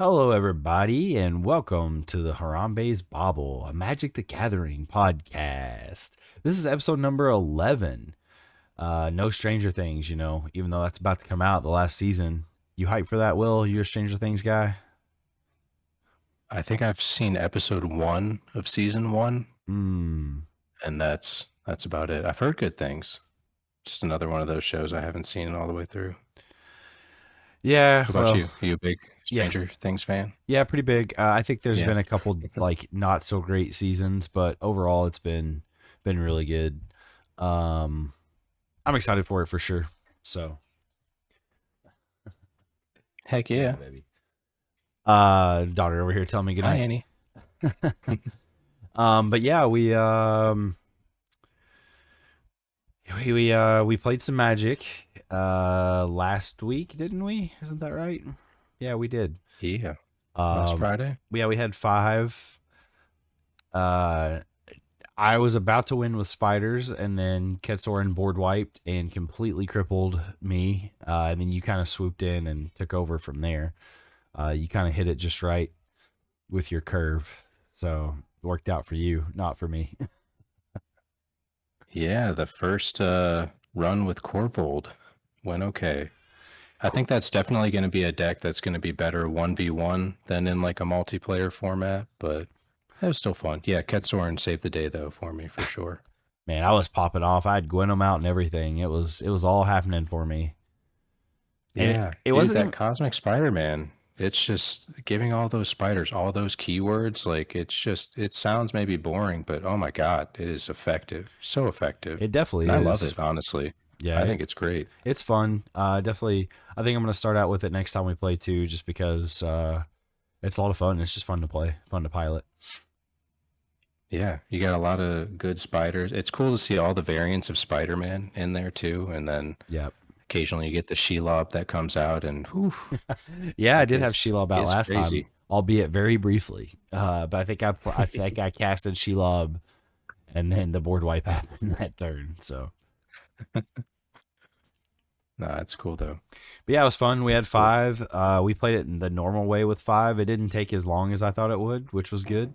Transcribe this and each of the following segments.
Hello, everybody, and welcome to the Harambe's Bauble, a Magic the Gathering podcast. This is episode number 11. No Stranger Things, even though that's about to come out the last season. You hype for that, Will? You're a Stranger Things guy? I think I've seen episode 1 of season 1, Hmm. and that's about it. I've heard good things. Just another one of those shows I haven't seen all the way through. Yeah, What about well, you? Are you a big yeah. Stranger Things fan? Yeah, pretty big. I think there's Yeah. been a couple, like, not so great seasons, but overall it's been really good. Um, I'm excited for it for sure. So, Heck yeah, yeah. baby. Daughter over here telling me Hi, goodnight. Annie. But yeah, we played some Magic last week, didn't we? Isn't that right? Yeah, we did. Yeah. Last Um, Friday? yeah, we had 5. Uh, I was about to win with spiders, and then Ketsorin board wiped and completely crippled me. And then you kind of swooped in and took over from there. You kind of hit it just right with your curve, so it worked out for you, not for me. Yeah, the first run with Corvold went okay. I think that's definitely going to be a deck that's going to be better 1v1 than in like a multiplayer format, but it was still fun. Yeah, Ketsorin saved the day though for me for sure. Man, I was popping off. I had Gwenom out and everything. It was all happening for me. And it, Yeah, it dude, wasn't that even Cosmic Spider-Man, it's just giving all those spiders, all those keywords, like it sounds maybe boring, but oh my God, it is effective. So effective. it definitely And I love is. it, honestly. Yeah, I think it's great. it's fun. Definitely I think I'm gonna start out with it next time we play too, just because it's a lot of fun. It's just fun to play, fun to pilot. Yeah, you got a lot of good spiders. It's cool to see all the variants of Spider-Man in there too, and then Yep. occasionally you get the Shelob that comes out and whew, Yeah, I like did have Shelob out it's last time, crazy. albeit very briefly. But I think I casted Shelob and then the board wipe happened that turn. So Nah, it's cool though. but yeah, it was fun. We had It's cool. 5. We played it in the normal way with 5. It didn't take as long as I thought it would, which was good.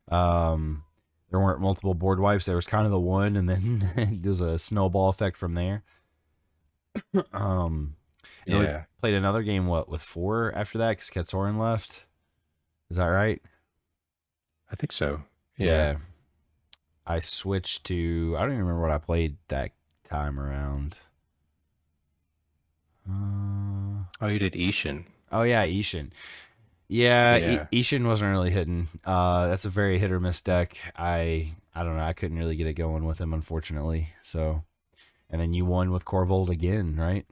Um, there weren't multiple board wipes. There was kind of the one, and then there's a snowball effect from there. Um, and then we Yeah, played another game with 4 after that because Ketsorin left. Is that right? I think so. Yeah. Yeah. I switched to. I don't even remember what I played that time around. Oh, you did Ishin. Oh yeah, Ishin. Yeah, Yeah. Ishin wasn't really hitting. That's a very hit or miss deck. I don't know. I couldn't really get it going with him, unfortunately. So, and then you won with Corvold again, right?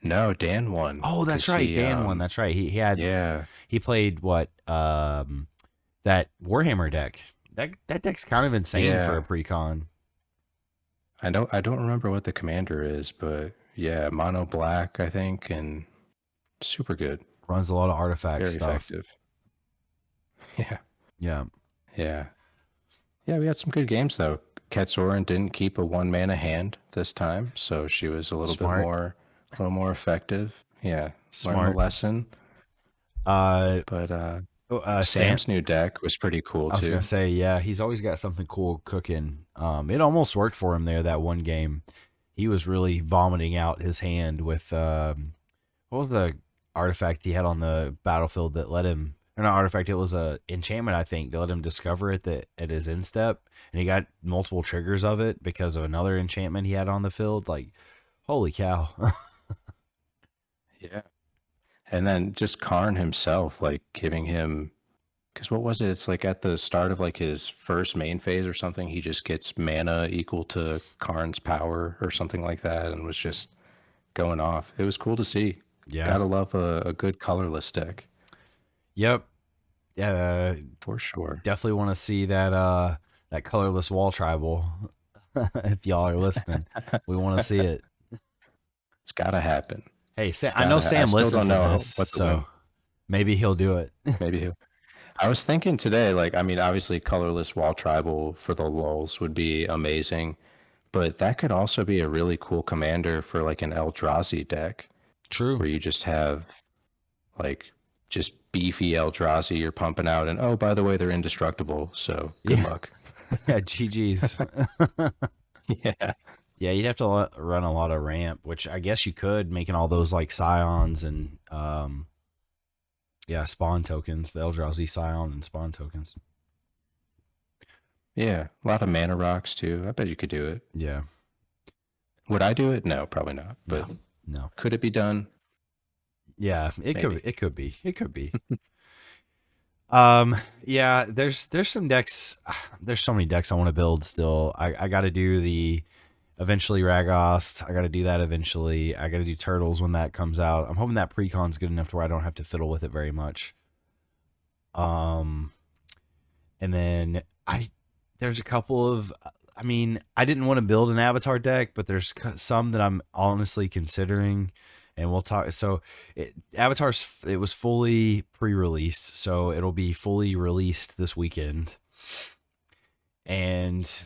No, Dan won Oh, that's because right. he Dan won. That's right. yeah. He played what that Warhammer deck. That deck's kind of insane for a Yeah. precon. I don't remember what the commander is, but yeah, mono black, I think, and super good. Runs a lot of artifact Very stuff. effective. Yeah. Yeah. Yeah. Yeah, we had some good games though. Ketsorin didn't keep a one mana hand this time, so she was Smart. a little more effective. Yeah. Learned the Smart. lesson. Uh, But Sam. Sam's new deck was pretty cool I was gonna too. say, yeah, he's always got something cool cooking. It almost worked for him there that one game. He was really vomiting out his hand with what was the artifact he had on the battlefield that let him, or not artifact, it was a enchantment, I think, that let him discover it that at his end step, and he got multiple triggers of it because of another enchantment he had on the field. Like, holy cow. Yeah. And then just Karn himself, like giving him, because what was it? It's like at the start of like his first main phase or something, he just gets mana equal to Karn's power or something like that, and was just going off. It was cool to see. Yeah. Gotta love a good colorless deck Yep. Yeah. for sure. Definitely want to see that colorless wall tribal. If y'all are listening, we want to see it. It's gotta happen. Hey, It's I know I Sam still listens don't to know this, what to so win. maybe he'll do it. Maybe he'll. I was thinking today, like, I mean, obviously, colorless wall tribal for the lulls would be amazing, but that could also be a really cool commander for like an Eldrazi deck True. where you just have like just beefy Eldrazi you're pumping out, and oh, by the way, they're indestructible. So good Yeah, luck. yeah, GG's. Yeah. Yeah, you'd have to run a lot of ramp, which I guess you could, making all those like scions and yeah, spawn tokens, the Eldrazi scion and spawn tokens. Yeah. A lot of mana rocks too. I bet you could do it. Yeah, Would I do it? No, probably not. no, But no. could it be done? Yeah, Maybe. it could be, it could be. Yeah, there's some decks. There's so many decks I want to build still. I got to do the eventually Ragost. I got to do that eventually. I got to do Turtles when that comes out. I'm hoping that precon's good enough to where I don't have to fiddle with it very much. Um, and then there's a couple of. I mean, I didn't want to build an Avatar deck, but there's some that I'm honestly considering, and we'll talk. So, Avatar's it was fully pre-released, so it'll be fully released this weekend, and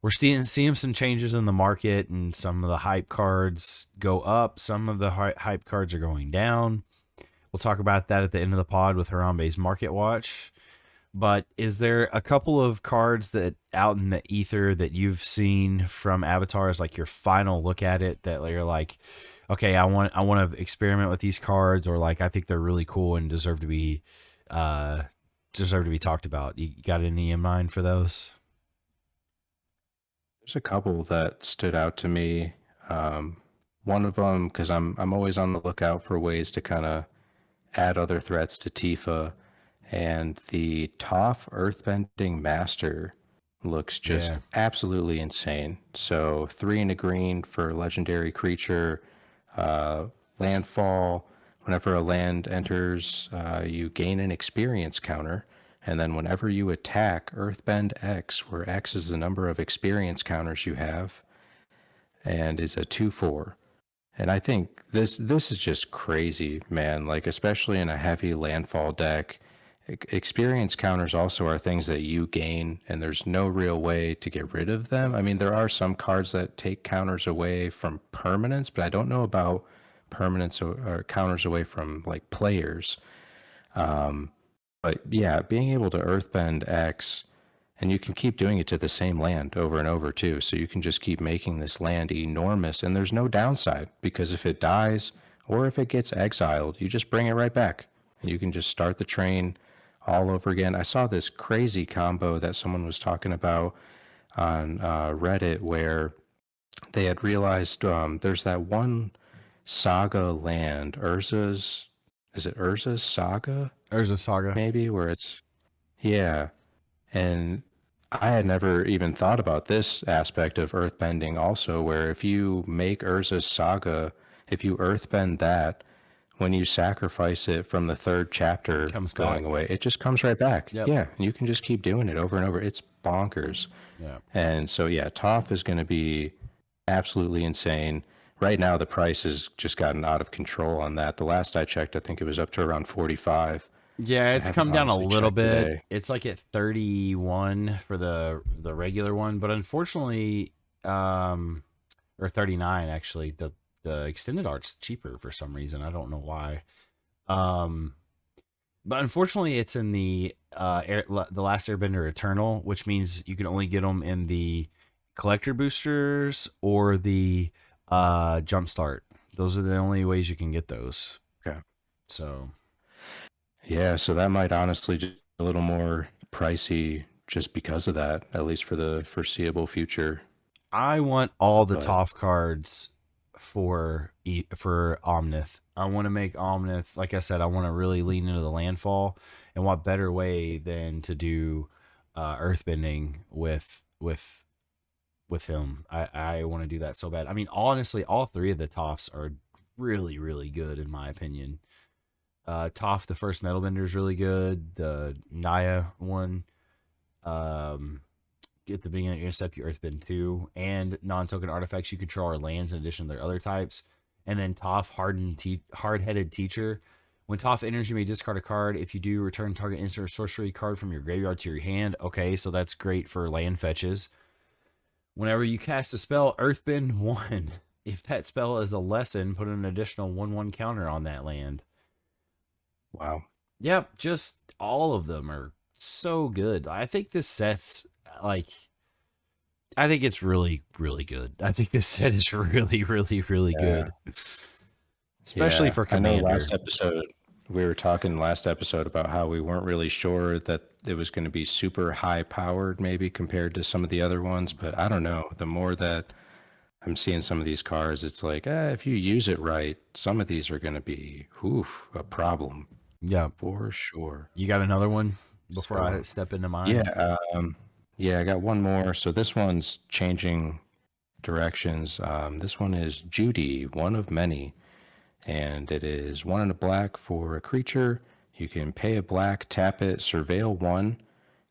we're seeing some changes in the market, and some of the hype cards go up, some of the hype cards are going down. We'll talk about that at the end of the pod with Harambe's Market Watch. But is there a couple of cards that out in the ether that you've seen from Avatars, like your final look at it, that you're like, okay, I want to experiment with these cards, or like I think they're really cool and uh deserve to be talked about. You got any in mind for those? There's a couple that stood out to me. Um, One of them, because I'm always on the lookout for ways to kind of add other threats to Tifa, and the Toph Earthbending Master looks just Yeah. absolutely insane. So 3 and a green for legendary creature, uh, landfall. Whenever a land enters, you gain an experience counter. And then whenever you attack, Earthbend X, where X is the number of experience counters you have, and is a 2/4. And I think this is just crazy, man. Like especially in a heavy landfall deck, experience counters also are things that you gain, and there's no real way to get rid of them. I mean, there are some cards that take counters away from permanents, but I don't know about permanents or counters away from like players. Um, but yeah, being able to Earthbend X, and you can keep doing it to the same land over and over too. So you can just keep making this land enormous, and there's no downside because if it dies or if it gets exiled, you just bring it right back, and you can just start the train all over again. I saw this crazy combo that someone was talking about on Reddit where they had realized there's that one saga land, Urza's. Is it Urza's Saga? Urza Saga. Maybe where it's yeah. And I had never even thought about this aspect of earthbending also, where if you make Urza's Saga, if you earthbend that, when you sacrifice it from the third It chapter comes going back. away, it just comes right back. Yep. Yeah, and you can just keep doing it over and over. It's bonkers. Yeah. And so, yeah, Toph is going to be absolutely insane. Right now, the price has just gotten out of control on that. The last I checked, I think it was up to around 45. Yeah, I it's haven't come down a honestly little checked bit. today. It's like at 31 for the regular one, but unfortunately, or 39 actually. The extended art's cheaper for some reason. I don't know why. Um, but unfortunately, it's in the Last Airbender Eternal, which means you can only get them in the collector boosters or the jumpstart. Those are the only ways you can get those. Okay. So Yeah, so that might honestly just be a little more pricey just because of that, at least for the foreseeable future. I want all the But Toph cards for Omnith. I want to make Omnith, like I said, I want to really lean into the landfall, and what better way than to do earthbending with him. I want to do that so bad. I mean, honestly, all three of the Tophs are really really good in my opinion. Toph, the first metal bender, is really good. The Naya one, um, get the beginning intercept, you earthbend two, and non-token artifacts you control are lands in addition to their other types. And then Toph, hard-headed teacher. When Toph enters, you may discard a card. If you do, return target instant or sorcery card from your graveyard to your hand. Okay, so that's great for land fetches. Whenever you cast a spell, earthbend one. If that spell is a lesson, put an additional 1/1 counter on that land. wow. Yep, just all of them are so good. I think this set's like I think it's really, really good. I think this set is really, really, really Yeah. good. Especially Yeah. for I know last Commander. episode, we were talking last episode about how we weren't really sure that it was going to be super high powered, maybe compared to some of the other ones. But I don't know. The more that I'm seeing some of these cars, it's like, if you use it right, some of these are going to be, a problem Yeah. for sure. You got another one before I So, step into mine? yeah. Yeah, I got one more. So this one's changing directions. This one is Judy, one of many, and it is one and a black for a creature. You can pay a black, tap it, surveil one,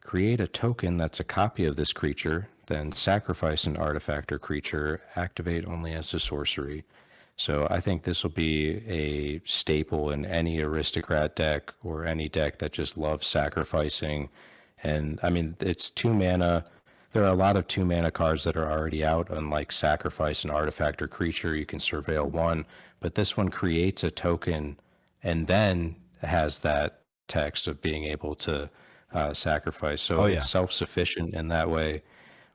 create a token that's a copy of this creature, then sacrifice an artifact or creature, activate only as a sorcery. So I think this will be a staple in any aristocrat deck or any deck that just loves sacrificing. And I mean, it's 2 mana. There are a lot of 2 mana cards that are already out, unlike sacrifice an artifact or creature. You can surveil one, but this one creates a token and then has that text of being able to sacrifice. So Oh it's yeah. self sufficient in that way.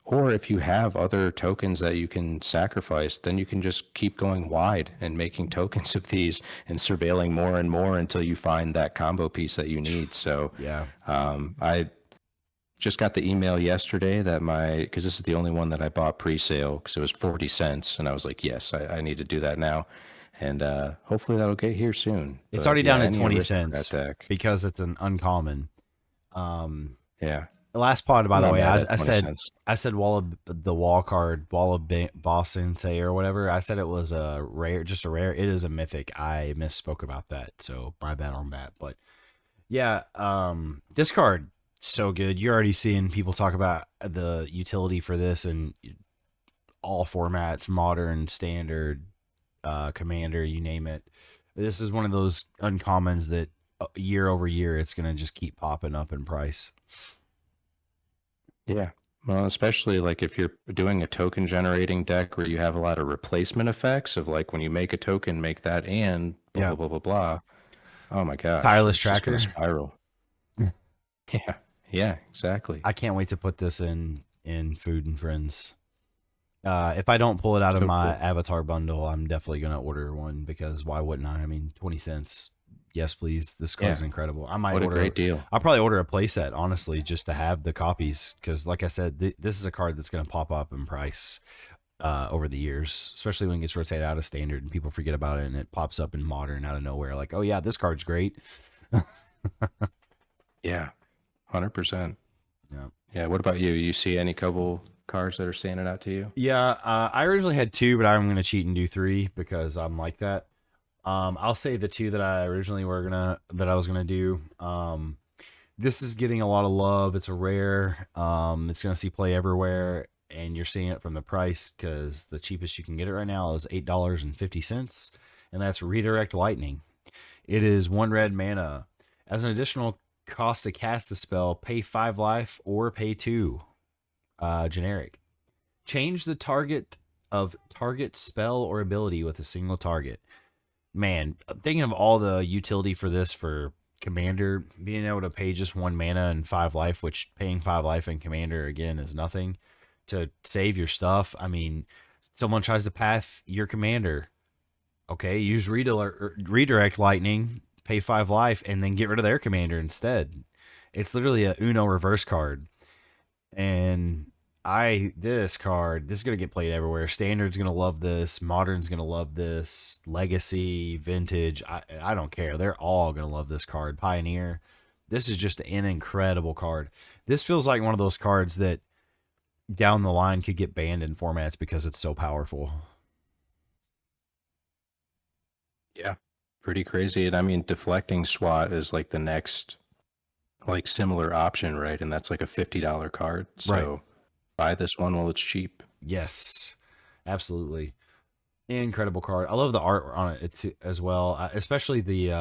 Or if you have other tokens that you can sacrifice, then you can just keep going wide and making tokens of these and surveilling more and more until you find that combo piece that you need. So Yeah. I just got the email yesterday that because this is the only one that I bought pre-sale because it was 40 cents. And I was like, yes, I need to do that now. And hopefully that'll get here soon. It's But already yeah, down to any 20 aristocrat cents deck. because it's an uncommon. Um Yeah. the last pod, by I'm the not way, mad I, at I 20 said cents. I said the wall card, Boston say or whatever. I said it was a rare, just a rare. It is a mythic. I misspoke about that, so my bad on that. But yeah, this card so good. You're already seeing people talk about the utility for this in all formats, modern, standard, commander, you name it. This is one of those uncommons that year over year it's gonna just keep popping up in price. Yeah. Well, especially like if you're doing a token generating deck where you have a lot of replacement effects of like when you make a token, make that and blah, Yeah, blah, blah, blah, blah. Oh my gosh, tireless it's just going to tracker. spiral. Yeah. Yeah, exactly. I can't wait to put this in Food and Friends. If I don't pull it out of So my cool. Avatar bundle, I'm definitely gonna order one because why wouldn't I? I mean, 20 cents. Yes, please. This card's Yeah. incredible. I might What a order. great deal. I'll probably order a playset honestly, just to have the copies because, like I said, this is a card that's gonna pop up in price over the years, especially when it gets rotated out of standard and people forget about it and it pops up in modern out of nowhere. Like, oh yeah, this card's great. Yeah. 100%. Yeah. Yeah. What about you? You see any couple cards that are standing out to you? Yeah, I originally had two, but I'm gonna cheat and do three because I'm like that. I'll say the two that I originally that I was gonna do. This is getting a lot of love. It's a rare. It's gonna see play everywhere, and you're seeing it from the price because the cheapest you can get it right now is $8.50, and that's Redirect Lightning. It is 1 red mana. As an additional cost to cast the spell, pay 5 life or pay 2. Generic. Change the target spell or ability with a single target. Man, I'm thinking of all the utility for this for Commander, being able to pay just 1 mana and 5 life, which paying 5 life in Commander again is nothing to save your stuff. I mean, someone tries to path your Commander. Okay, use redirect Lightning, pay 5 life, and then get rid of their Commander instead. It's literally a Uno reverse card. And this is gonna get played everywhere. Standard's gonna love this. Modern's gonna love this. Legacy, Vintage, I don't care. They're all gonna love this card. Pioneer. This is just an incredible card. This feels like one of those cards that down the line could get banned in formats because it's so powerful. Yeah. Pretty crazy. And I mean, deflecting SWAT is like the next like similar option, right? And that's like a $50 card. Right. So buy this one while it's cheap. Yes. Absolutely. Incredible card. I love the art on it as well, especially the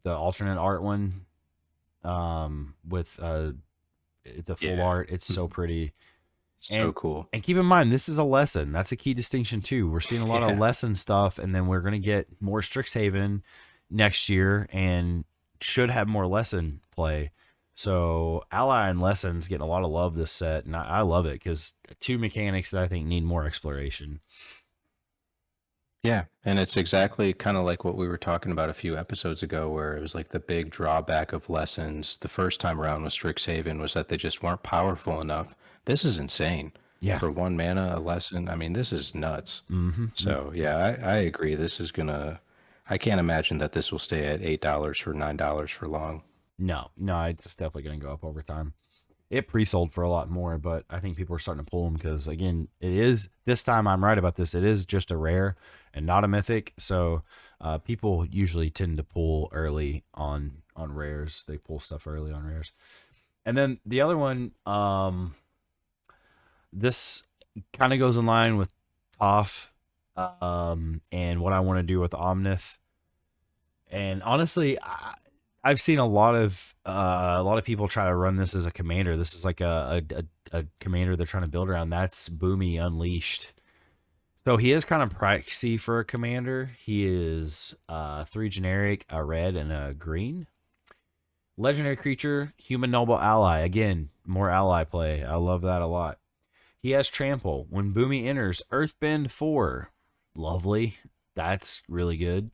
alternate art one with the full Yeah. art. It's so pretty. So And cool. and keep in mind, this is a lesson. That's a key distinction too. We're seeing a lot of Yeah. lesson stuff, and then we're gonna get more Strixhaven next year, and should have more lesson play. So ally and lessons getting a lot of love this set, and I love it because two mechanics that I think need more exploration. Yeah, and it's exactly kind of like what we were talking about a few episodes ago, where it was like the big drawback of lessons the first time around with Strixhaven was that they just weren't powerful enough. This is insane. Yeah. For 1 mana, a lesson, I mean, this is nuts. Mm-hmm. So, yeah, I agree. This is gonna, I can't imagine that this will stay at $8 for $9 for long. No, it's definitely going to go up over time. It pre-sold for a lot more, but I think people are starting to pull them because, again, it is this time. I'm right about this. It is just a rare and not a mythic, so people usually tend to pull early on rares. They pull stuff early on rares, and then the other one, this kind of goes in line with Toph, and what I want to do with Omnith. And honestly, I've seen a lot of people try to run this as a commander. This is like a commander they're trying to build around. That's Boomy Unleashed. So he is kind of pricey for a commander. He is 3 generic, a red, and a green. Legendary creature, human noble ally. Again, more ally play. I love that a lot. He has trample. When Boomy enters, Earthbend 4. Lovely. That's really good.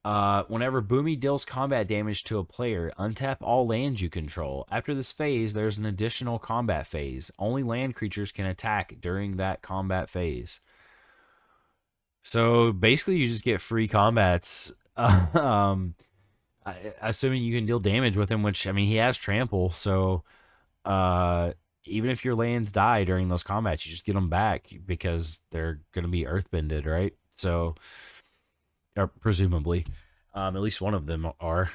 Whenever Boomy deals combat damage to a player, untap all lands you control. After this phase, there's an additional combat phase. Only land creatures can attack during that combat phase. So basically, you just get free combats. Assuming you can deal damage with him, which, I mean, he has trample. So even if your lands die during those combats, you just get them back because they're going to be earthbended, right? So, or presumably, at least one of them are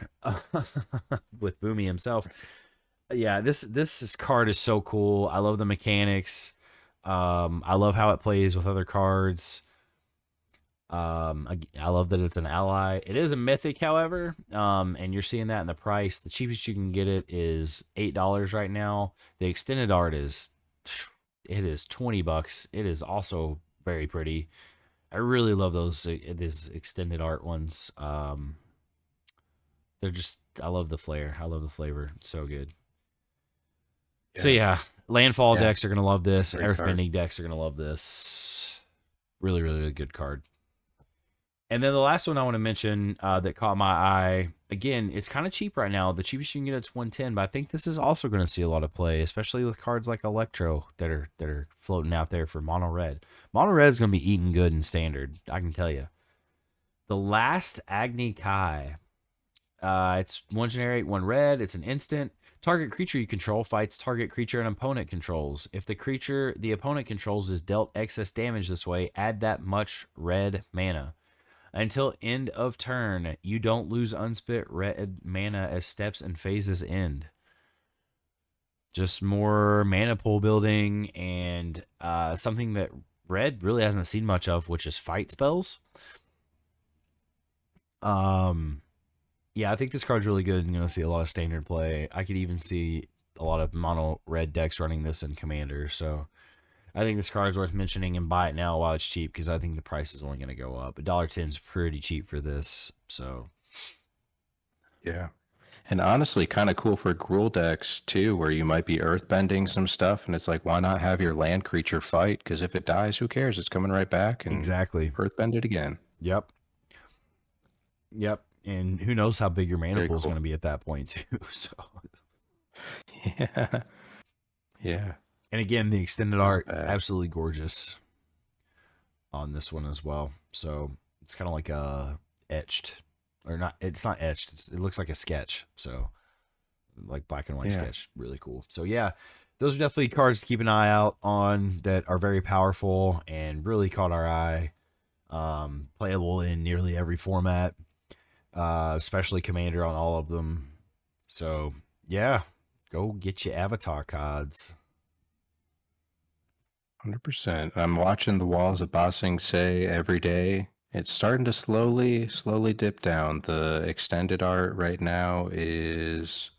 with Boomy himself. Yeah, this card is so cool. I love the mechanics. I love how it plays with other cards. I love that it's an ally. It is a mythic, however, and you're seeing that in the price. The cheapest you can get it is $8 right now. The extended art is $20. It is also very pretty. I really love these extended art ones. They're just, I love the flair. I love the flavor. It's so good. Yeah. So yeah, landfall decks are gonna love this. Earthbending decks are gonna love this. Really, really, really good card. And then the last one I want to mention that caught my eye, again, it's kind of cheap right now. The cheapest you can get it's 110, but I think this is also going to see a lot of play, especially with cards like Electro that are floating out there for mono red. Mono red is going to be eating good in standard, I can tell you. The Last Agni Kai. It's 1 generic, 1 red. It's an instant. Target creature you control fights target creature an opponent controls. If the creature the opponent controls is dealt excess damage this way, add that much red mana. Until end of turn, you don't lose unspent red mana as steps and phases end. Just more mana pool building and something that red really hasn't seen much of, which is fight spells. Yeah, I think this card's really good and going to see a lot of standard play. I could even see a lot of mono red decks running this in Commander, so I think this card is worth mentioning and buy it now while it's cheap because I think the price is only going to go up. $1.10 is pretty cheap for this. So, yeah. And honestly, kind of cool for Gruul decks too, where you might be earthbending some stuff. And it's like, why not have your land creature fight? Because if it dies, who cares? It's coming right back. And exactly. Earthbend it again. Yep. And who knows how big your mana pool is going to be at that point too. So, yeah. Yeah. And again, the extended art, absolutely gorgeous on this one as well. So it's kind of like a etched, or not. It's not etched. It looks like a sketch. So like black and white sketch, really cool. So yeah, those are definitely cards to keep an eye out on that are very powerful and really caught our eye. Playable in nearly every format, especially Commander on all of them. So yeah, go get your Avatar cards. 100%. I'm watching the walls of Ba Sing Se every day. It's starting to slowly dip down. The extended art right now is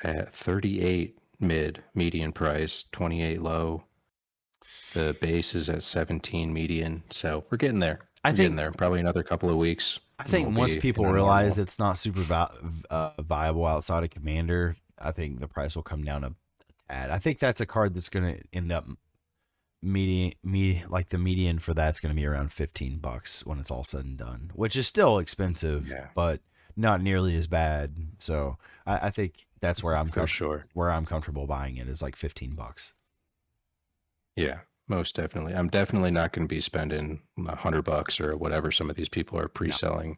at 38 median price, 28 low. The base is at 17 median. So we're getting there. Getting there. Probably another couple of weeks. I and we'll think once be in people a realize normal. it's not super viable outside of Commander, I think the price will come down a tad. I think that's a card that's going to end up like the median for that's going to be around $15 when it's all said and done, which is still expensive, Yeah, but not nearly as bad. So I think that's where for sure. I'm comfortable buying it is like $15. Yeah, most definitely. I'm definitely not going to be spending $100 or whatever some of these people are No, pre-selling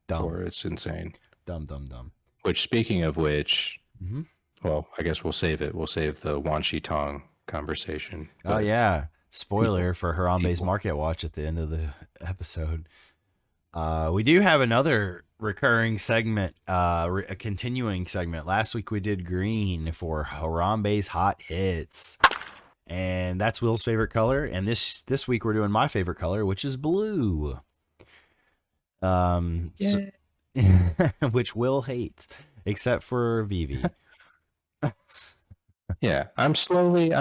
dumb, for. It's insane. dumb, dumb, dumb. Which, speaking of which, Hmm. well, I guess we'll save it. We'll save the Wan Shi Tong conversation. Oh But yeah, people, spoiler for Harambe's people, Market Watch at the end of the episode. We do have another recurring segment, a continuing segment. Last week we did green for Harambe's hot hits, and that's Will's favorite color. And this week we're doing my favorite color, which is blue. So, yeah, which Will hates, except for Vivi. yeah. I'm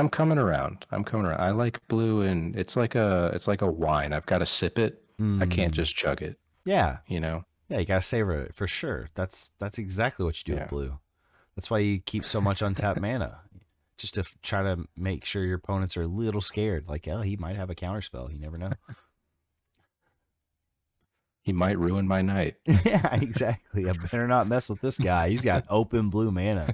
coming around. I'm coming around. I like blue, and it's like a wine. I've got to sip it. I can't Mm, just chug it. yeah, You know? yeah, you gotta savor it for sure. That's exactly what you do with Yeah. blue. That's why you keep so much untapped mana, just to try to make sure your opponents are a little scared. Like, oh, he might have a counterspell. You never know. He might ruin my night. Yeah, exactly. I better not mess with this guy. He's got open blue mana.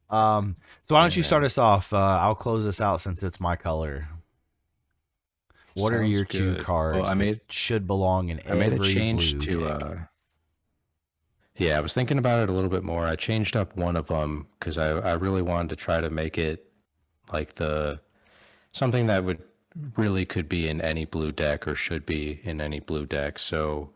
Uh, So why don't you start man, us off? I'll close this out since it's my color. What are sounds your two good. Well, cards that should belong in I made a every change blue to deck? yeah, I was thinking about it a little bit more. I changed up one of them because I really wanted to try to make it like the something that would really could be in any blue deck or should be in any blue deck. So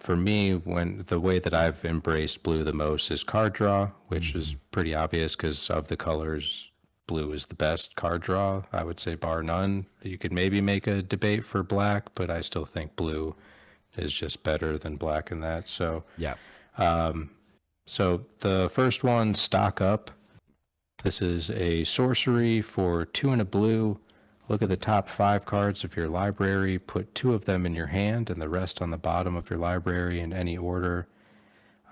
for me, when the way that I've embraced blue the most is card draw, which Mm-hmm. is pretty obvious because of the colors. Blue is the best card draw, I would say, bar none. You could maybe make a debate for black, but I still think blue is just better than black in that. Yeah. So the first one, stock up. This is a sorcery for 2 and a blue. Look at the top 5 cards of your library, put 2 of them in your hand and the rest on the bottom of your library in any order.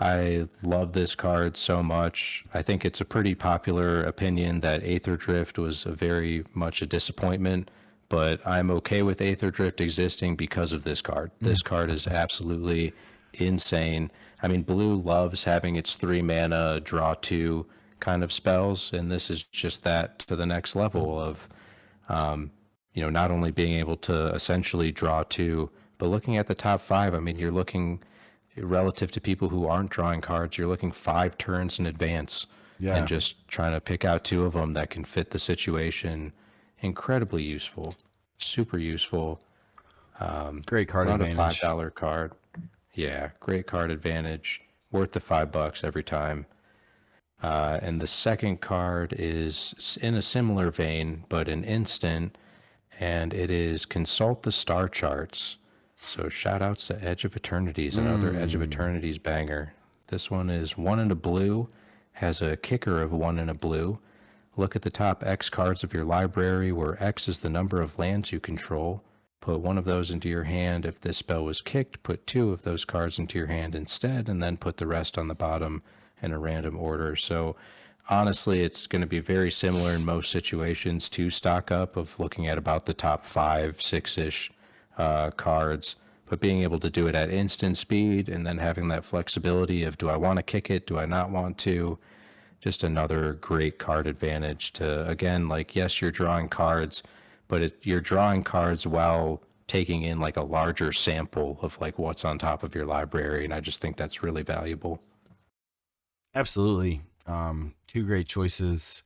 I love this card so much. I think it's a pretty popular opinion that Aether Drift was a very much a disappointment, but I'm okay with Aether Drift existing because of this card. This card is absolutely insane. I mean, blue loves having its 3 mana draw 2 kind of spells, and this is just that to the next level of not only being able to essentially draw 2, but looking at the top 5, I mean, you're looking relative to people who aren't drawing cards, you're looking 5 turns in advance and Yeah. just trying to pick out 2 of them that can fit the situation. Incredibly useful, super useful. Great card Around a five advantage. dollar card. Yeah, great card advantage. Worth the $5 every time. And the second card is in a similar vein, but an instant, and it is consult the star charts. So shout outs to Edge of Eternities, another Edge of Mm. Eternities banger. This one is 1 in a blue, has a kicker of 1 in a blue. Look at the top X cards of your library, where X is the number of lands you control. Put 1 of those into your hand. If this spell was kicked, put 2 of those cards into your hand instead, and then put the rest on the bottom in a random order. So honestly, it's going to be very similar in most situations to stock up of looking at about the top 5, 6-ish cards, but being able to do it at instant speed and then having that flexibility of do I want to kick it, do I not want to, just another great card advantage to, again, like, yes, you're drawing cards, but you're drawing cards while taking in like a larger sample of like what's on top of your library, and I just think that's really valuable. Absolutely. Two great choices.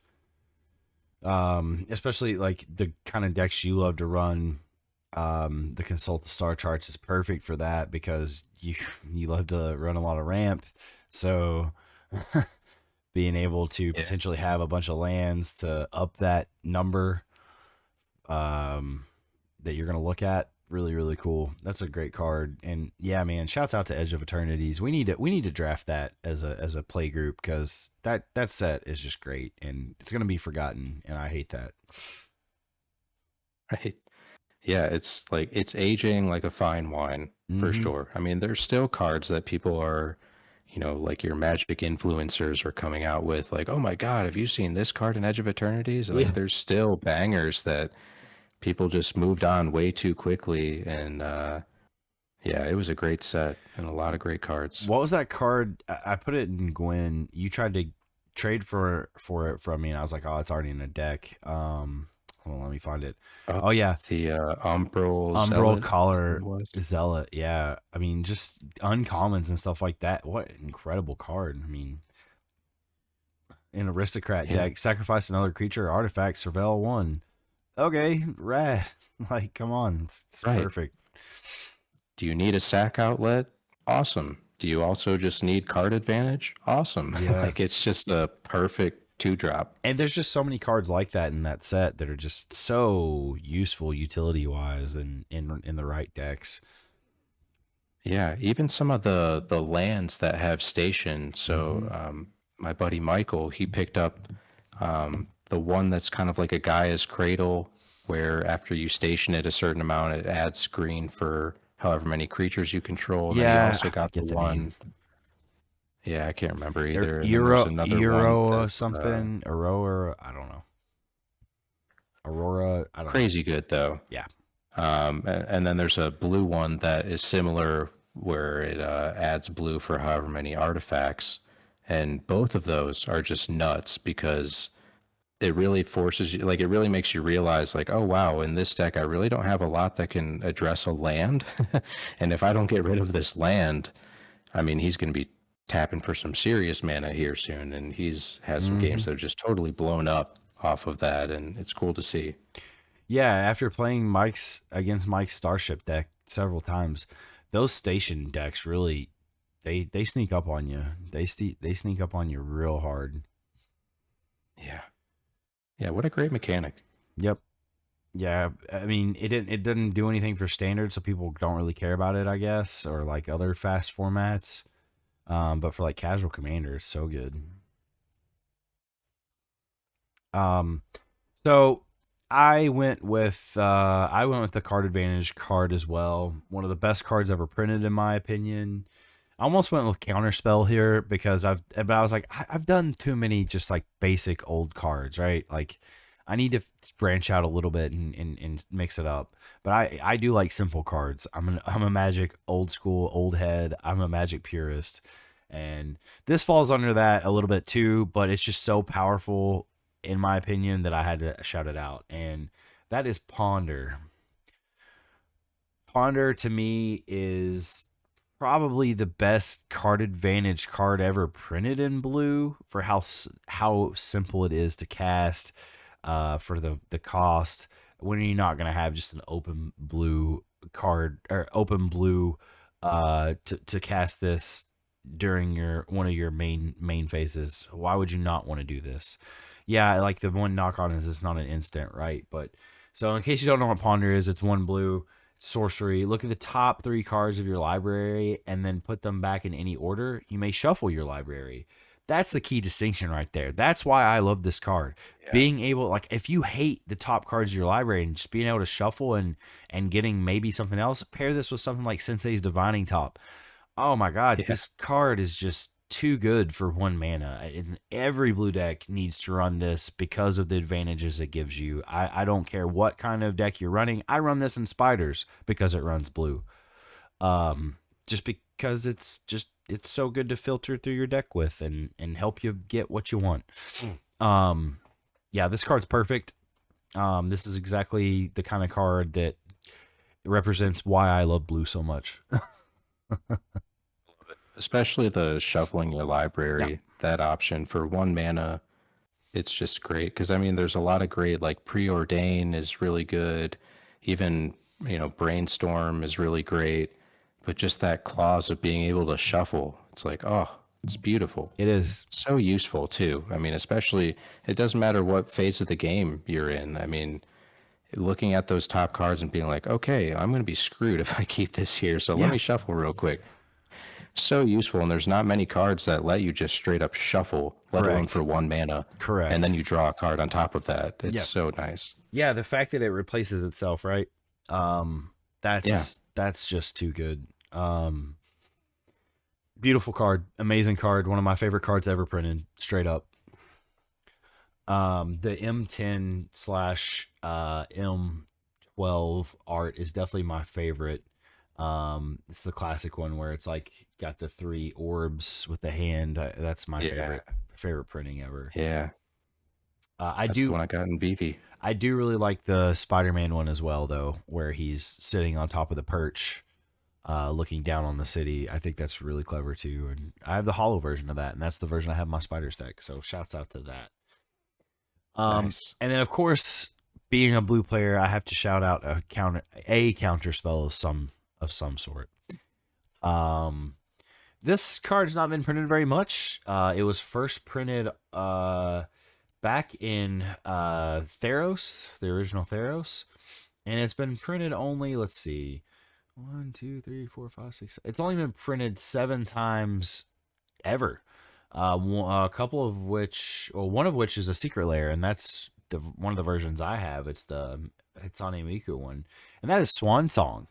Especially like the kind of decks you love to run. The consult the star charts is perfect for that because you love to run a lot of ramp. So being able to Yeah. potentially have a bunch of lands to up that number um, that you're going to look at, really really cool. That's a great card. And yeah, man, shouts out to Edge of Eternities. We need to draft that as a play group because that set is just great and it's going to be forgotten and I hate that. Right. Yeah, it's like it's aging like a fine wine for Mm-hmm. sure. I mean, there's still cards that people are, like your Magic influencers are coming out with, like, oh my God, have you seen this card in Edge of Eternities? Like, Yeah. there's still bangers that people just moved on way too quickly. And yeah, it was a great set and a lot of great cards. What was that card? I put it in Gwen. You tried to trade for it from me, and I was like, oh, it's already in a deck. Hold on, let me find it. Oh, Oh yeah, the Umbral Umbral Zealot, I think Collar it was. Zealot. Yeah, I mean, just uncommons and stuff like that. What an incredible card. I mean, in aristocrat Yeah, deck, sacrifice another creature or artifact, surveil one. Okay, rad. Like, come on, it's right. perfect. Do you need a sack outlet? Awesome. Do you also just need card advantage? Awesome. Yeah. Like it's just a perfect two drop. And there's just so many cards like that in that set that are just so useful utility wise and in the right decks. Yeah, even some of the lands that have station. So Mm-hmm. my buddy Michael, he picked up the one that's kind of like a Gaia's Cradle, where after you station it a certain amount, it adds green for however many creatures you control. And then he Yeah, also I got the forget the name. one. Yeah, I can't remember either. And then there's Euro another one Euro that's something Aurora. I don't know. Aurora. I don't know. crazy good though. Yeah. And then there's a blue one that is similar where it adds blue for however many artifacts. And both of those are just nuts because it really forces you, like, it really makes you realize, like, oh, wow, in this deck, I really don't have a lot that can address a land. And if I don't get rid of this land, I mean, he's going to be tapping for some serious mana here soon. And he's had some Mm-hmm. games that have just totally blown up off of that. And it's cool to see. Yeah. After playing Mike's Starship deck several times, those station decks really they sneak up on you. They sneak up on you real hard. Yeah. Yeah. What a great mechanic. Yep. Yeah, I mean, it didn't do anything for standard, so people don't really care about it, I guess, or like other fast formats. But for like casual commanders, so good. Um, so I went with the card advantage card as well. One of the best cards ever printed, in my opinion. I almost went with counterspell here because but I was like, I've done too many just like basic old cards, right? Like, I need to branch out a little bit and mix it up. But I do like simple cards. I'm a Magic old school old head. I'm a Magic purist, and this falls under that a little bit too. But it's just so powerful, in my opinion, that I had to shout it out, and that is Ponder. Ponder to me is probably the best card advantage card ever printed in blue for how simple it is to cast, for the cost. When you're not gonna have just an open blue card or open blue, to cast this during your one of your main phases. Why would you not want to do this? Yeah, like the one knock on is it's not an instant, right? But so in case you don't know what Ponder is, it's one blue sorcery. Look at the top three cards of your library and then put them back in any order. You may shuffle your library. That's the key distinction right there. That's why I love this card. Yeah. Being able, like, if you hate the top cards of your library and just being able to shuffle and getting maybe something else, pair this with something like Sensei's Divining Top. Oh my God, Yeah. this card is just too good for one mana. Every blue deck needs to run this because of the advantages it gives you. I don't care what kind of deck you're running. I run this in Spiders because it runs blue. Just because it's so good to filter through your deck with and help you get what you want. Yeah, this card's perfect. This is exactly the kind of card that represents why I love blue so much. Especially the shuffling your Yeah, library, that option for one mana, it's just great. Because I mean, there's a lot of great, like Preordain is really good. Even, Brainstorm is really great. But just that clause of being able to shuffle, it's like, oh, it's beautiful. it is. So useful too. I mean, especially, it doesn't matter what phase of the game you're in. I mean, looking at those top cards and being like, okay, I'm going to be screwed if I keep this here. So let Yeah, me shuffle real quick. So useful, and there's not many cards that let you just straight up shuffle, let alone correct. for one mana, and then Correct. you draw a card on top of that. It's Yeah. so nice. Yeah, the fact that it replaces itself, right? Um, Yeah. that's just too good. Beautiful card, amazing card, one of my favorite cards ever printed, straight up. The M10 slash M12 art is definitely my favorite. It's the classic one where it's like got the three orbs with the hand. That's my Yeah. favorite printing ever. Yeah. Uh, I That's the do one I got in Vivi. I do really like the Spider-Man one as well, though, where he's sitting on top of the perch, looking down on the city. I think that's really clever too. And I have the hollow version of that, and that's the version I have in my spider stack. So shouts out to that. Nice. And then of course, being a blue player, I have to shout out a counter spell of some sort. Um, this card has not been printed very much. It was first printed back in Theros, the original Theros, and it's been printed only. Let's see, 1, 2, 3, 4, 5, 6. It's only been printed 7 times ever. A couple of which, well, one of which is a secret layer, and that's one of the versions I have. It's the Hitsune Miku one, and that is Swan Song.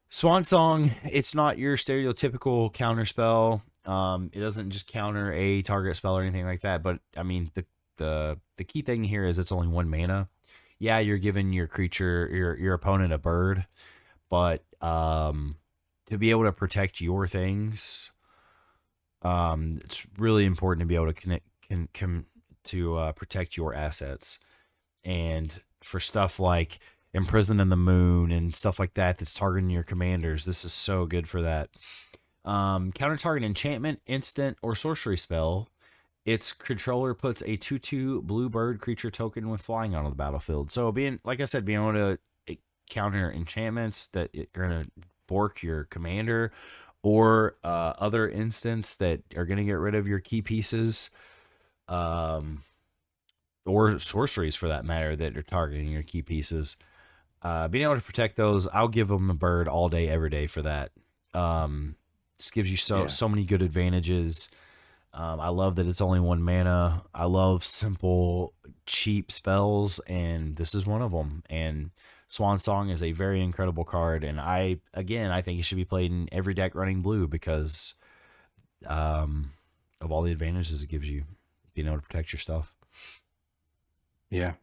Swan Song, it's not your stereotypical counter spell. It doesn't just counter a target spell or anything like that. But I mean, the key thing here is it's only 1 mana. Yeah, you're giving your creature, your opponent, a bird, but to be able to protect your things, it's really important to be able to protect your assets. And for stuff like Imprison in the Moon and stuff like that that's targeting your commanders, this is so good for that. Counter target enchantment, instant, or sorcery spell. Its controller puts a 2/2 blue bird creature token with flying onto the battlefield. So being, like I said, being able to counter enchantments that are going to bork your commander, or other instants that are going to get rid of your key pieces, or sorceries for that matter that are targeting your key pieces. Being able to protect those, I'll give them a bird all day, every day for that. Just gives you so many good advantages. I love that it's only 1 mana. I love simple, cheap spells, and this is one of them. And Swan Song is a very incredible card, and I think it should be played in every deck running blue because of all the advantages it gives you, being able to protect your stuff. Yeah.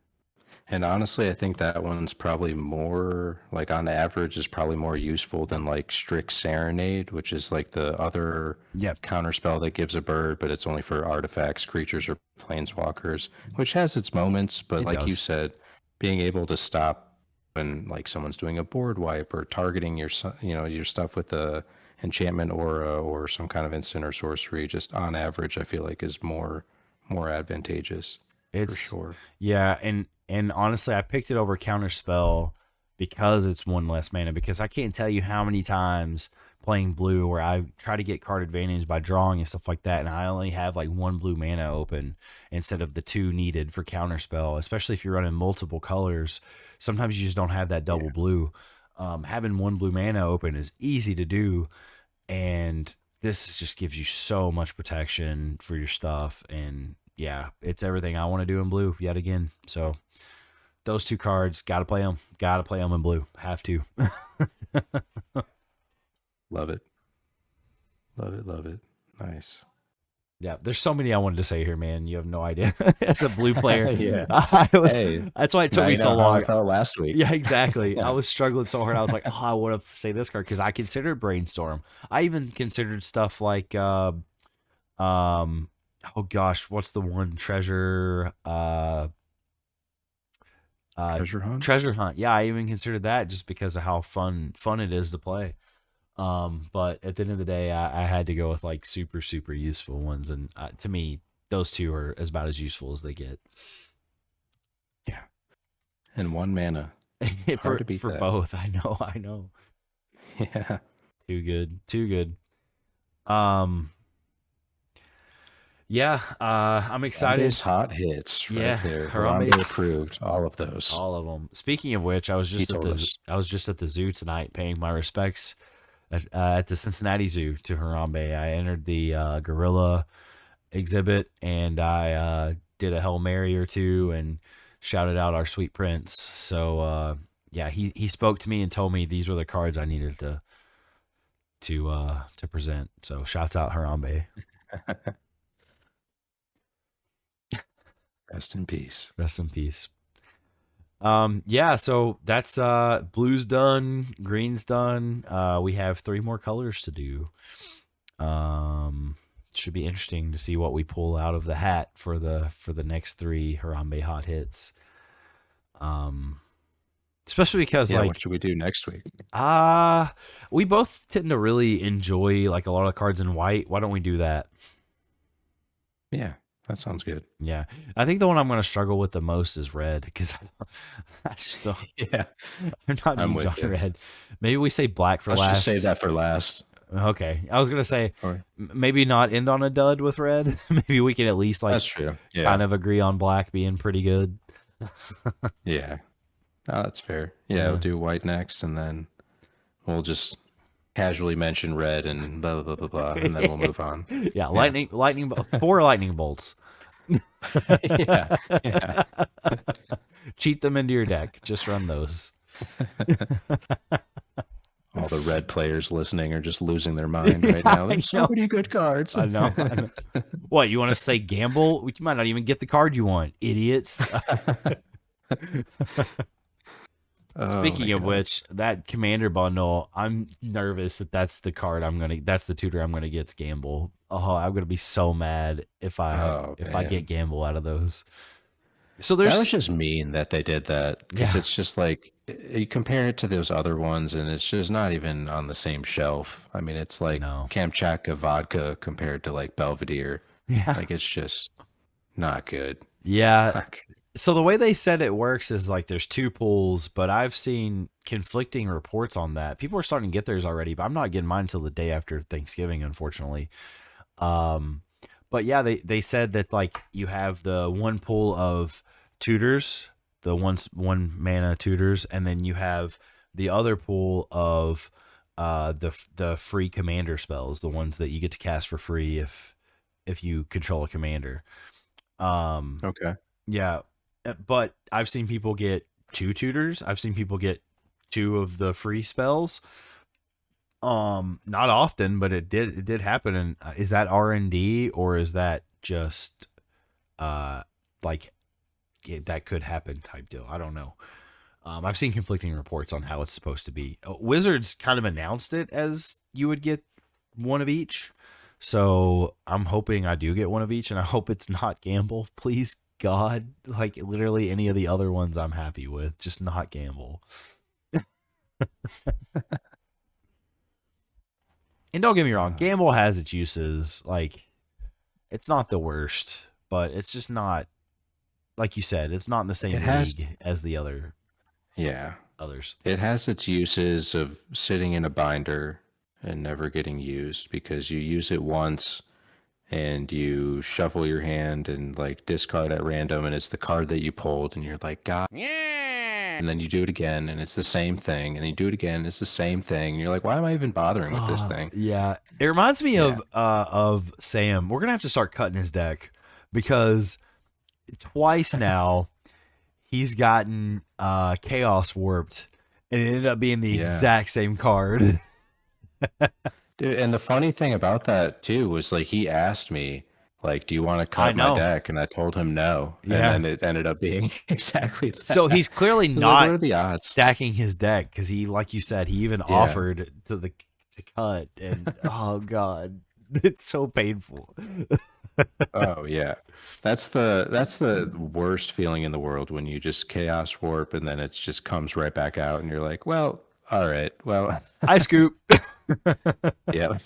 And honestly, I think that one's probably more, like on average, is probably more useful than like Strict Serenade, which is like the other counter spell that gives a bird, but it's only for artifacts, creatures, or planeswalkers, which has its moments. But It like you does. said, being able to stop when like someone's doing a board wipe or targeting your your stuff with a enchantment aura or some kind of instant or sorcery, just on average, I feel like is more advantageous for It's sure. yeah, and honestly, I picked it over Counterspell because it's 1 less mana. Because I can't tell you how many times playing blue where I try to get card advantage by drawing and stuff like that, and I only have like 1 blue mana open instead of the 2 needed for Counterspell. Especially if you're running multiple colors, sometimes you just don't have that double blue. Having 1 blue mana open is easy to do, and this just gives you so much protection for your stuff. And yeah, it's everything I want to do in blue yet again. So those 2 cards, gotta play them. Gotta play them in blue. Have to. Love it. Love it. Love it. Nice. Yeah, there's so many I wanted to say here, man. You have no idea. As a blue player, Yeah. I was. Hey, That's why it took now me you so know how I long. felt last week. Yeah, exactly. I Yeah. was struggling so hard. I was like, oh, I want to say this card because I considered brainstorm. I even considered stuff like, oh gosh, what's the one treasure? Treasure hunt. Treasure hunt. Yeah, I even considered that just because of how fun it is to play. But at the end of the day, I had to go with like super useful ones, and to me, those 2 are about as useful as they get. Yeah. And 1 mana. Hard to beat for that. both. I know. Yeah. Too good. Yeah, I'm excited. Harambe's hot hits right Yeah, there. Harambe's Harambe approved all of those. all of them. Speaking of which, I was He just told us. at the zoo tonight, paying my respects at the Cincinnati Zoo to Harambe. I entered the gorilla exhibit, and I did a Hail Mary or two and shouted out our sweet prince. So yeah, he spoke to me and told me these were the cards I needed to present. So shouts out Harambe. Rest in peace. Rest in peace. Yeah, so that's blue's done, green's done. We have 3 more colors to do. Should be interesting to see what we pull out of the hat for the next 3 Harambe hot hits. Especially because Yeah, like what should we do next week? we both tend to really enjoy like a lot of cards in white. Why don't we do that? Yeah, that sounds good. Yeah, I think the one I'm going to struggle with the most is red because I just don't. Yeah, I'm not I'm huge on with you. red. Maybe we say black for Let's last. just save that for last. Okay, I was gonna say Or, maybe not end on a dud with red. Maybe we can at least like that's true. Yeah. kind of agree on black being pretty good. Yeah. Oh, that's fair. Yeah, Yeah. we'll do white next, and then we'll just casually mention red and blah blah blah blah, and then we'll move on. Yeah, lightning, 4 lightning bolts. Yeah, yeah. Cheat them into your deck. Just run those. All the red players listening are just losing their mind right now. There's so many good cards. I know. What, you want to say gamble? You might not even get the card you want, idiots. Speaking of which, that commander bundle, I'm nervous that's the card that's the tutor I'm gonna get's gamble. Oh, I'm gonna be so mad if I get gamble out of those. So that was just mean that they did that, because Yeah. it's just like you compare it to those other ones, and it's just not even on the same shelf. I mean, it's like No. Kamchatka vodka compared to like Belvedere. Yeah. Like it's just not good. Yeah. Not good. So the way they said it works is like there's 2 pools, but I've seen conflicting reports on that. People are starting to get theirs already, but I'm not getting mine until the day after Thanksgiving, unfortunately. But yeah, they said that like you have the 1 pool of tutors, the 1 mana tutors, and then you have the other pool of the free commander spells, the ones that you get to cast for free if you control a commander. Okay. Yeah, but I've seen people get 2 tutors. I've seen people get 2 of the free spells. Not often, but it did happen. And is that R&D or is that just like that could happen type deal? I don't know. I've seen conflicting reports on how it's supposed to be. Wizards kind of announced it as you would get 1 of each. So I'm hoping I do get 1 of each, and I hope it's not gamble. Please, God, like literally any of the other ones I'm happy with, just not gamble. And don't get me wrong, gamble has its uses. Like, it's not the worst, but it's just not, like you said, it's not in the same league as the others. It has its uses of sitting in a binder and never getting used, because you use it once and you shuffle your hand and like discard at random, and it's the card that you pulled, and you're like, God. Yeah. And then you do it again, and it's the same thing, and you do it again, and it's the same thing, and you're like, why am I even bothering with this thing? Yeah, it reminds me of Sam. We're gonna have to start cutting his deck, because twice now he's gotten Chaos Warped, and it ended up being the exact same card. Dude, and the funny thing about that too was like he asked me, like, do you want to cut my deck? And I told him no. Yeah. And then it ended up being exactly that. So he's clearly not like, what are the odds? Stacking his deck, because he, like you said, he even offered to cut, and oh God, it's so painful. Oh yeah. That's the worst feeling in the world, when you just chaos warp and then it just comes right back out and you're like, well, all right, well, I scoop. Yeah.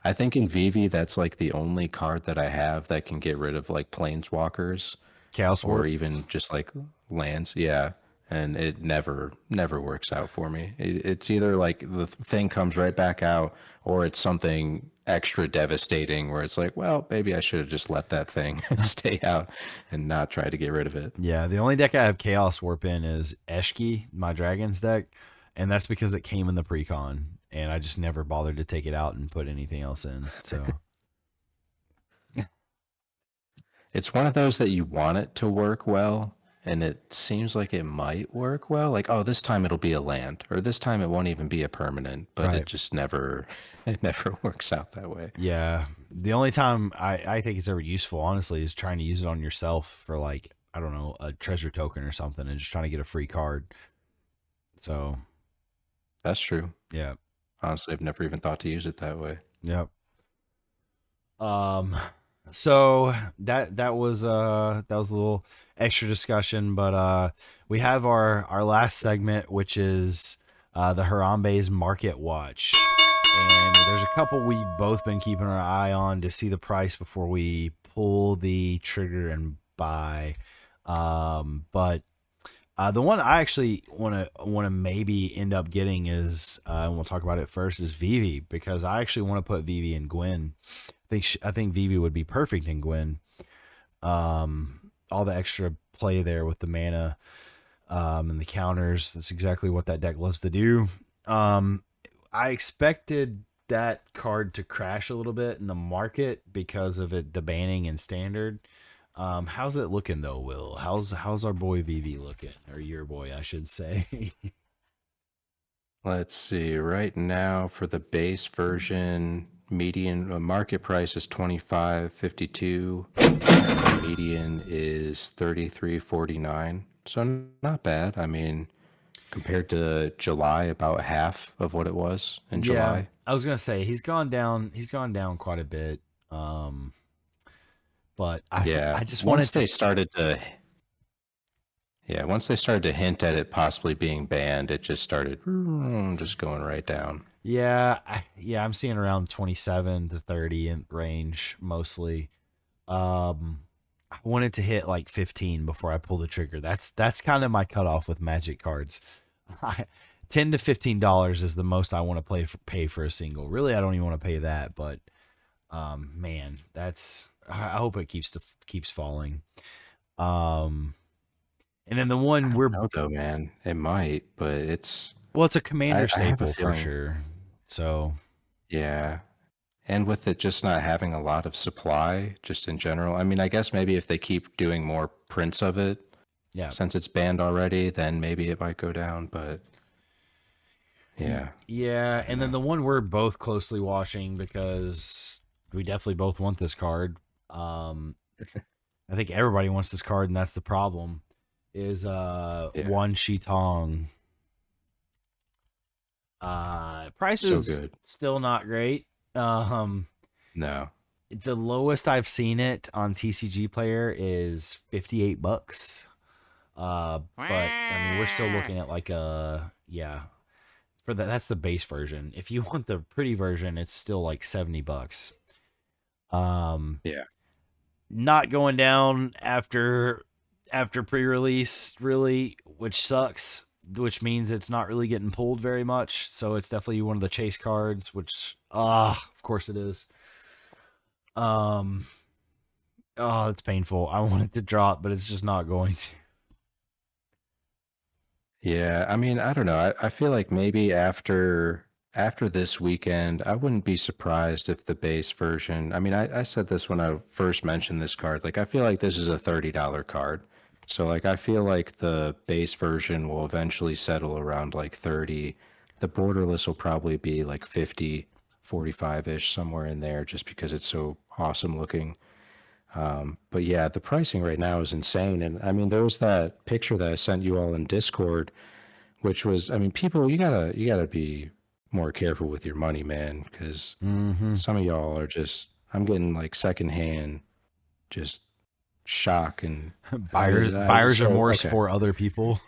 I think in Vivi, that's like the only card that I have that can get rid of like planeswalkers, Chaos Warp, or even just like lands. Yeah. And it never works out for me. It's either like the thing comes right back out, or it's something extra devastating where it's like, well, maybe I should have just let that thing stay out and not try to get rid of it. Yeah, the only deck I have Chaos Warp in is Eshki, my Dragons deck, and that's because it came in the precon, and I just never bothered to take it out and put anything else in. So it's one of those that you want it to work well, and it seems like it might work well. Like, oh, this time it'll be a land, or this time it won't even be a permanent, but it Right. just never, it never works out that way. Yeah. The only time I think it's ever useful, honestly, is trying to use it on yourself for like, I don't know, a treasure token or something and just trying to get a free card. So, That's true. yeah. Honestly, I've never even thought to use it that way. Yep. Um so that was a little extra discussion, but we have our last segment, which is the Harambe's Market Watch. And there's a couple we both been keeping our eye on to see the price before we pull the trigger and buy. But the one I actually want to maybe end up getting is, and we'll talk about it first, is Vivi, because I actually want to put Vivi in Gwen. I think Vivi would be perfect in Gwen. All the extra play there with the mana, and the counters. That's exactly what that deck loves to do. I expected that card to crash a little bit in the market because of the banning in standard. How's it looking though, Will? How's our boy Vivi looking, or your boy, I should say? Let's see. Right now, for the base version, median market price is 25.52. Median is 33.49. So not bad. I mean, compared to July, about half of what it was in Yeah, July. I was gonna say he's gone down. He's gone down quite a bit. But Yeah, I just wanted once to. they started to once they started to hint at it possibly being banned, it just started just going right down. Yeah, I'm seeing around 27 to 30 in range mostly. I wanted to hit like 15 before I pull the trigger. That's kind of my cutoff with Magic cards. $10 to $15 is the most I want to pay for a single. Really, I don't even want to pay that, but man, I hope it keeps falling. And then the I one don't know though, man. It might, but it's a commander I have a staple for feeling, sure. So, yeah. And with it just not having a lot of supply, just in general. I mean, I guess maybe if they keep doing more prints of it, yeah. since it's banned already, then maybe it might go down. But yeah, I Yeah, don't and then know. the one we're both closely watching because we definitely both want this card. I think everybody wants this card, and that's the problem. Is Yeah, one Tong. Price so is good. still not great. Um, No, the lowest I've seen it on TCG Player is $58. But I mean, we're still looking at like a, yeah, for that's the base version. If you want the pretty version, it's still like $70. Um, yeah, Not going down after pre-release really, which sucks, which means it's not really getting pulled very much. So it's definitely one of the chase cards, which of course it is. Um, oh, it's painful. I want it to drop, but it's just not going to. yeah. I mean, I don't know. I feel like maybe after this weekend, I wouldn't be surprised if the base version. I mean, I said this when I first mentioned this card. Like, I feel like this is a $30 card. So, like, I feel like the base version will eventually settle around like 30. The borderless will probably be like 50, 45-ish, somewhere in there, just because it's so awesome looking. But yeah, the pricing right now is insane. And I mean, there was that picture that I sent you all in Discord, which was, I mean, people, you gotta be more careful with your money, man, because Mm-hmm. some of y'all are just, I'm getting like secondhand just shock and Buyer's so remorse okay, for other people.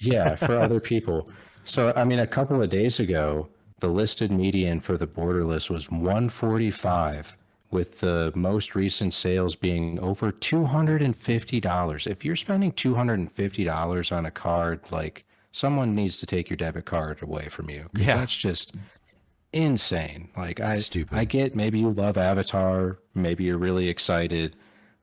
yeah, for other people. So I mean, a couple of days ago, the listed median for the borderless was 145, with the most recent sales being over $250. If you're spending $250 on a card, like, someone needs to take your debit card away from you, because Yeah, that's just insane. Like, I stupid. get, maybe you love Avatar, maybe you're really excited,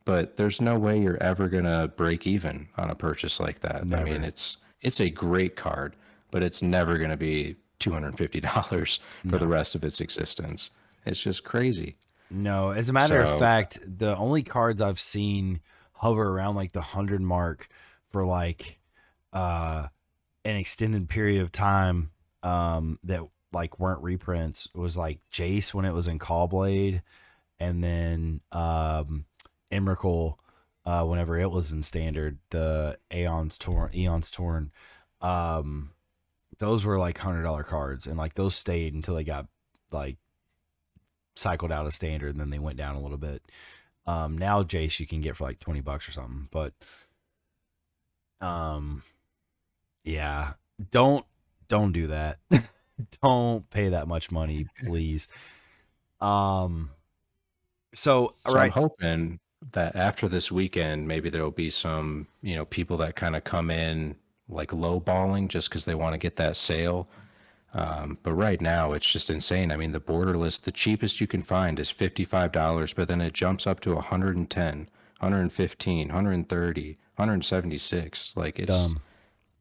but there's no way you're ever gonna break even on a purchase like that. I mean, Never. it's a great card, but it's never gonna be $250 for the No. rest of its existence. It's just crazy. No, as a matter of So fact, the only cards I've seen hover around like the 100 mark for like an extended period of time that like weren't reprints. It was like Jace when it was in Callblade, and then Emrakul whenever it was in standard, the Eons Torn. Um, those were like $100 cards, and like those stayed until they got like cycled out of standard, and then they went down a little bit. Now Jace you can get for like $20 or something, but um, yeah, don't don't do that. Don't pay that much money, please. Um, so all So I'm right, hoping that after this weekend, maybe there'll be some, people that kind of come in like lowballing just because they want to get that sale. But right now, it's just insane. I mean, the border list, the cheapest you can find is $55, but then it jumps up to 110, 115, 130, 176. Like, it's dumb.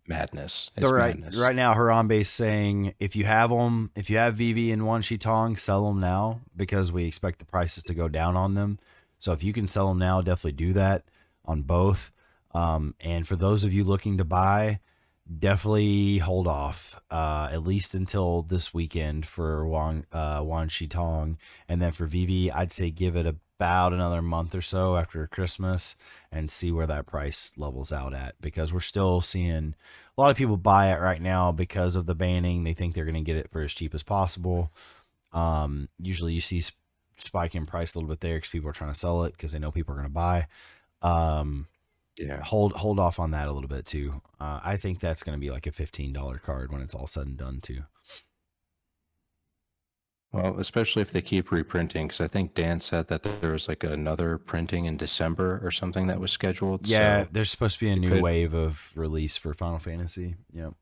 madness. So It's madness. right now, Harambe's saying if you have them, if you have Vivi and One Tong, sell them now because we expect the prices to go down on them. So if you can sell them now, definitely do that on both. And for those of you looking to buy, definitely hold off at least until this weekend for Wan Tong, and then for Vivi, I'd say give it about another month or so after Christmas and see where that price levels out at, because we're still seeing a lot of people buy it right now because of the banning. They think they're going to get it for as cheap as possible. Usually you see spike in price a little bit there because people are trying to sell it because they know people are going to buy. Um, Yeah. hold off on that a little bit too. I think that's going to be like a $15 card when it's all said and done too. Well, especially if they keep reprinting, because I think Dan said that there was like another printing in December or something that was scheduled. Yeah, So there's supposed to be a it new could, wave of release for Final Fantasy. Yep.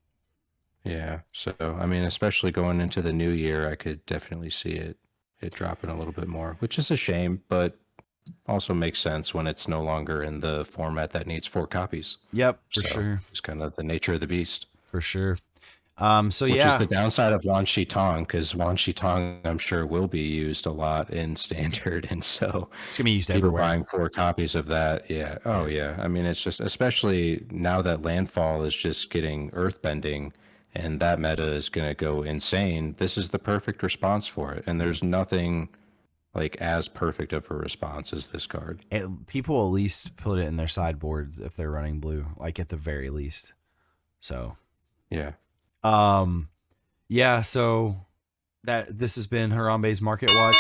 yeah. So, I mean, especially going into the new year, I could definitely see it dropping a little bit more, which is a shame, but also makes sense when it's no longer in the format that needs 4 copies. Yep, for So sure. it's kind of the nature of the beast. For sure. So Which is yeah, the downside of Wan Shi Tong, because Wan Shi Tong, I'm sure, will be used a lot in standard. And so it's going to be used people everywhere. buying 4 copies of that, yeah. Oh, Yeah. yeah. I mean, it's just, especially now that Landfall is just getting earthbending and that meta is going to go insane. This is the perfect response for it. And Yeah. there's nothing like as perfect of a response as this card. People will at least put it in their sideboards if they're running blue, like at the very least. So, Yeah. um, yeah. So that this has been Harambe's Market Watch.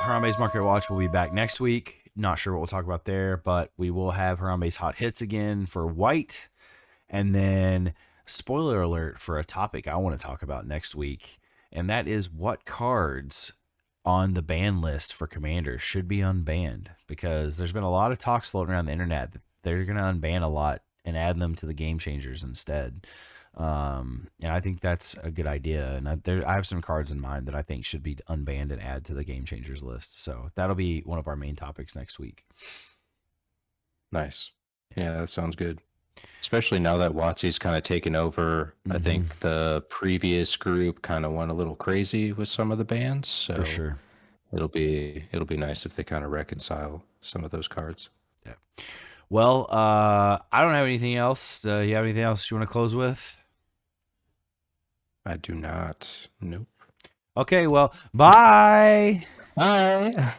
Harambe's Market Watch will be back next week. Not sure what we'll talk about there, but we will have Harambe's hot hits again for white, and then spoiler alert for a topic I want to talk about next week, and that is what cards on the ban list for commanders should be unbanned, because there's been a lot of talks floating around the internet that they're going to unban a lot and add them to the game changers instead. And I think that's a good idea. And I have some cards in mind that I think should be unbanned and add to the game changers list. So that'll be one of our main topics next week. Nice. Yeah, that sounds good. Especially now that Watsy's kind of taken over. I Mm-hmm. think the previous group kind of went a little crazy with some of the bands, For so sure. it'll be nice if they kind of reconcile some of those cards. Yeah. Well, I don't have anything else. You have anything else you want to close with? I do not. Nope. Okay, well, bye. Bye.